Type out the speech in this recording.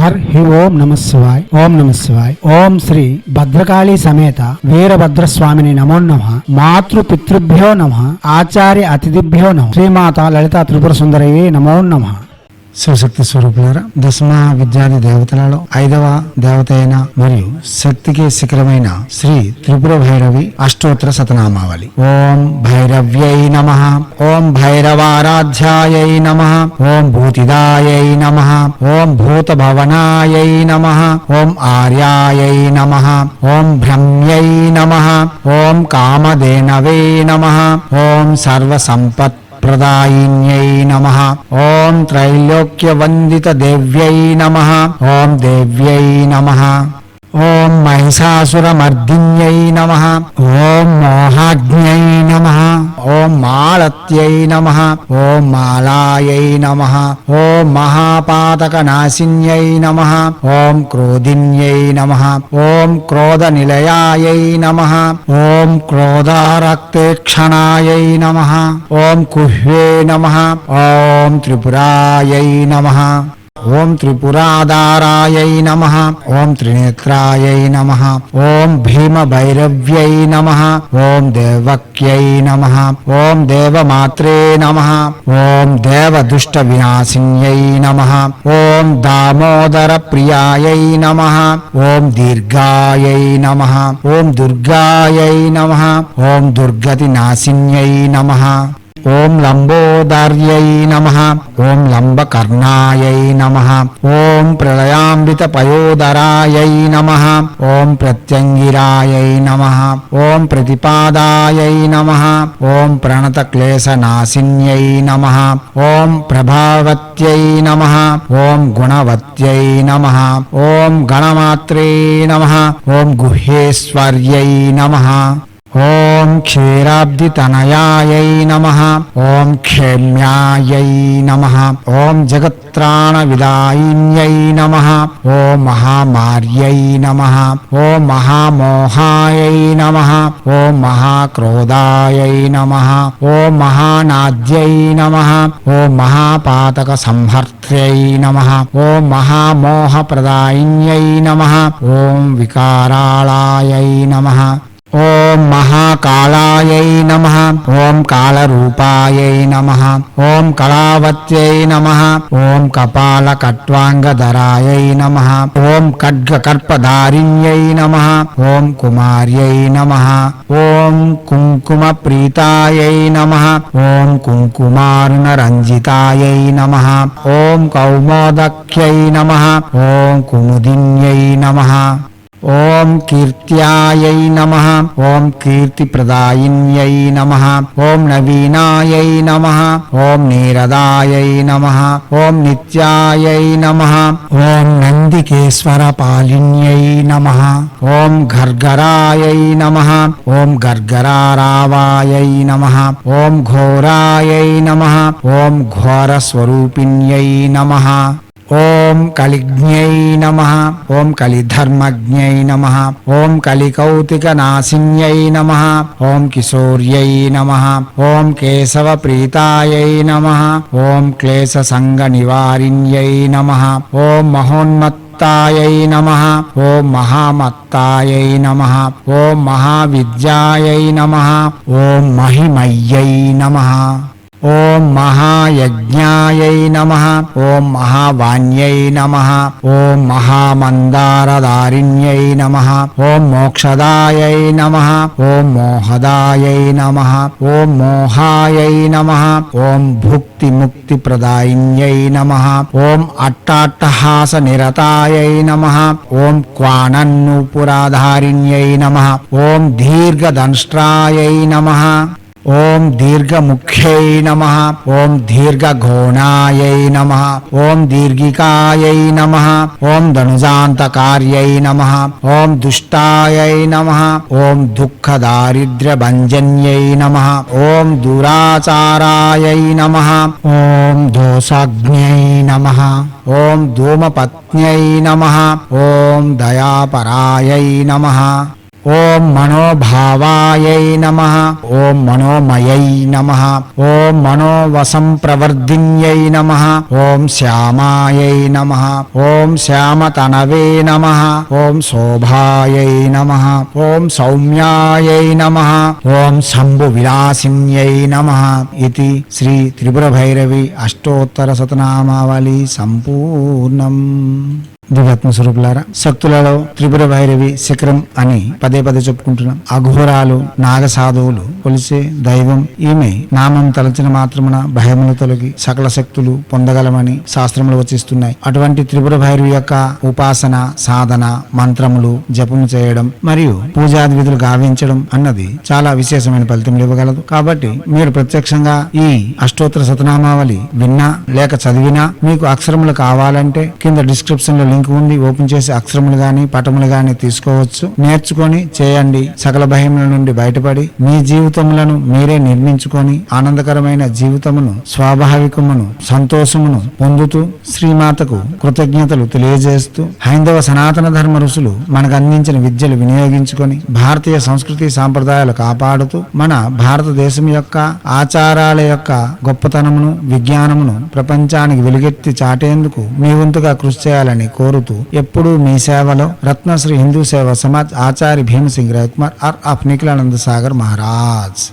హి ఓం నమ శివాయ్. ఓం నమ శివాయ్. ఓం శ్రీ భద్రకాళీ సమేత వీరభద్రస్వామిని నమో నమః. మాతృ పితృభ్యో నమః. ఆచార్య అతిథిభ్యో నమః. శ్రీమాత లలితా త్రిపుర సుందరయే నమో నమః. శివశక్తి స్వరూపులారా, దశమ విద్యాది దేవతలలో 5వ దేవత అయిన మరియు శక్తికి శిఖరమైన శ్రీ త్రిపుర భైరవి అష్టోత్తర శతనామావళి. ఓం భైరవ్యై నమః. ఓం భైరవారాధ్యాయై నమః. ఓం భూతిదాయై నమః. ఓం భూతభవనాయై నమః. ఓం ఆర్యాయై నమః. ఓం బ్రహ్మ్యై నమః. ఓం కామధేనవే నమః. ఓం సర్వసంపత్ ప్రదాయిన్యై నమః. ఓం త్రైలోక్యవందిత దేవ్యై నమః. ఓం దేవ్యై నమః. ఓం మహిషాసురమర్దిన్యై నమః. ఓం మోహాగ్న్యై నమః. ఓం మాళత్యై నమః. ఓం మాలాయై నమః. ఓం మహాపాతకనాశిన్యై నమః. ఓం క్రోధిన్యై నమః. ఓం క్రోధనిలయాయై నమః. ఓం క్రోధారక్తేక్షణాయై నమః. ఓం కుహ్వే నమః. ఓం త్రిపురాయై నమః. ఓం త్రిపురాధారాయై నమః. ఓం త్రినేత్రాయై నమః. ఓం భీమభైరవ్యై నమః. ఓం దేవక్యై నమః. ఓం దేవమాత్రే నమః. ఓం దేవదుష్ట వినాశిన్యై నమః. ఓం దామోదర ప్రియాయై నమః. ఓం దీర్ఘాయై నమః. ఓం దుర్గాయై నమః. ఓం దుర్గతి నాశిన్యై నమః. ఓం లంబోదార్యై నమః. ఓం లంబకర్ణాయై నమః. ఓం ప్రళయాంబిత పయోదరాయై నమః. ఓం ప్రత్యంగిరాయై నమః. ఓం ప్రతిపాదాయై నమః. ఓం ప్రణత క్లేశనాశిన్యై నమః. ఓం ప్రభావత్యై నమః. ఓం గుణవత్యై నమః. ఓం గణమాత్రే నమః. ఓం గుహ్యేశ్వర్యై నమః. ఓం క్షీరాబ్దితనయాయై నమః. ఓం క్షేమ్యాయై నమః. ఓం జగత్రాణవిదాయిన్యై నమః. ఓం మహామార్యై నమః. ఓం మహామోహాయై నమః. ఓం మహాక్రోధాయై నమః. ఓం మహానాద్యై నమః. ఓం మహాపాతక సంహర్త్యై నమః. ఓం మహామోహప్రదాయిన్యై నమః. ఓం వికారాళాయై నమః. ఓం మహాకాళాయై నమః. ఓం కాళరూపాయై నమః. ఓం కళావత్యై నమః. ఓం కపాలకట్వాంగధరాయై నమః. ఓం ఖడ్గకర్పధారిణ్యై నమః. ఓం కుమార్యై నమః. ఓం కుంకుమప్రీతాయై నమః. ఓం కుంకుమార్ణరంజితాయై నమః. ఓం కౌమోదక్యై నమః. ఓం కుముదిన్యై నమః. ఓం కీర్త్యాయై నమః. ఓం కీర్తిప్రదాయిన్యై నమః. ఓం నవీనాయై నమః. ఓం నీరదాయై నమః. ఓం నిత్యాయై నమః. ఓం నందికేశ్వరపాలిన్యై నమః. ఓం గర్గరాయై నమః. ఓం గర్గరారావాయై నమః. ఓం ఘోరాయై నమః. ఓం ఘోరస్వరూపిణ్యై నమః. ఓం కలిజ్ఞై నమః. ఓం కలిధర్మజ్ఞై నమః. ఓం కలికౌతికనాశిన్యై నమః. ఓం కిశోర్యై నమః. ఓం కేశవప్రీతాయై నమః. ఓం క్లేశసంగనివారిణ్యై నమః. ఓం మహోన్మత్తాయై నమః. ఓం మహామత్తాయై నమః. ఓం మహావిద్యాయై నమః. ఓం మహిమయ్యై నమః. ఓం మహాయజ్ఞాయై నమః. ఓం మహావాణ్యై నమః. ఓం మహామందారధారిణ్యై నమః. ఓం మోక్షదాయై నమః. ఓం మోహదాయై నమః. ఓం మోహాయై నమః. ఓం భుక్తిముక్తిప్రదాయిన్యై నమః. ఓం అట్టాట్టహాసనిరతాయై నమః. ఓం క్వాణన్నూపురాధారిణ్యై నమః. ఓం దీర్ఘదంష్ట్రాయై నమః. ఓం దీర్ఘముఖ్యై నమః. ఓం దీర్ఘఘోణాయై నమః. ఓం దీర్ఘికాయై నమః. ఓం ధనుజాంతకార్యై నమః. ఓం దుష్టాయై నమః. ఓం దుఃఖదారిద్ర్యభంజన్యై నమః. ఓం దురాచారాయై నమః. ఓం దోషాగ్న్యై నమః. ఓం ధూమపత్న్యై నమః. ఓం దయాపరాయై నమః. ఓం మనోభావాయై నమః ఓం మనోమయై నమః ఓం మనోవసం ప్రవర్ధిన్యై నమః ఓం శ్యామాయై నమః ఓం శ్యామతనవే నమః ఓం శోభాయై నమః ఓం సౌమ్యాయై నమః ఓం శంభు విలాసిన్యై నమః ఇది శ్రీ త్రిపుర భైరవి అష్టోత్తర శతనామావళి సంపూర్ణం. దివ్యాత్మ స్వరూపులారా, శక్తులలో త్రిపుర భైరవి శిఖరం అని పదే పదే చెప్పుకుంటున్నాం. అఘోరాలు, నాగ సాధువులు కొలిసే దైవం ఈమె. నామం తలచిన మాత్రమున భయములు తొలగి సకల శక్తులు పొందగలమని శాస్త్రములు వచిస్తున్నాయి. అటువంటి త్రిపుర భైరవి యొక్క ఉపాసన, సాధన, మంత్రములు జపము చేయడం మరియు పూజాది విధులు గావించడం అన్నది చాలా విశేషమైన ఫలితములు ఇవ్వగలదు. కాబట్టి మీరు ప్రత్యక్షంగా ఈ అష్టోత్తర శతనామావళి విన్నా లేక చదివినా మీకు అక్షరములు కావాలంటే కింద డిస్క్రిప్షన్ లో లింక్ ఉంది. ఓపెన్ చేసి అక్షరములు గాని పటములు గాని తీసుకోవచ్చు. నేర్చుకొని చేయండి. సకల భయముల నుండి బయటపడి మీ జీవితములను మీరే నిర్మించుకొని ఆనందకరమైన జీవితమును, స్వాభావికమును, సంతోషమును పొందుతూ శ్రీమాతకు కృతజ్ఞతలు తెలియజేస్తూ హైందవ సనాతన ధర్మ ఋషులు మనకు అందించిన విద్యలు వినియోగించుకొని భారతీయ సంస్కృతి సాంప్రదాయాలు కాపాడుతూ మన భారతదేశం యొక్క ఆచారాల యొక్క గొప్పతనమును, విజ్ఞానమును ప్రపంచానికి వెలుగెత్తి చాటేందుకు మీ వంతుగా కృషి చేయాలని కోరుతూ ఎప్పుడూ మీ సేవలో రత్నశ్రీ హిందూ సేవా సమాజ్ ఆచార్య భీమసింగ్ రాయ్ కుమార్ ఆఫ్ నిఖిలానంద సాగర్ మహారాజ్.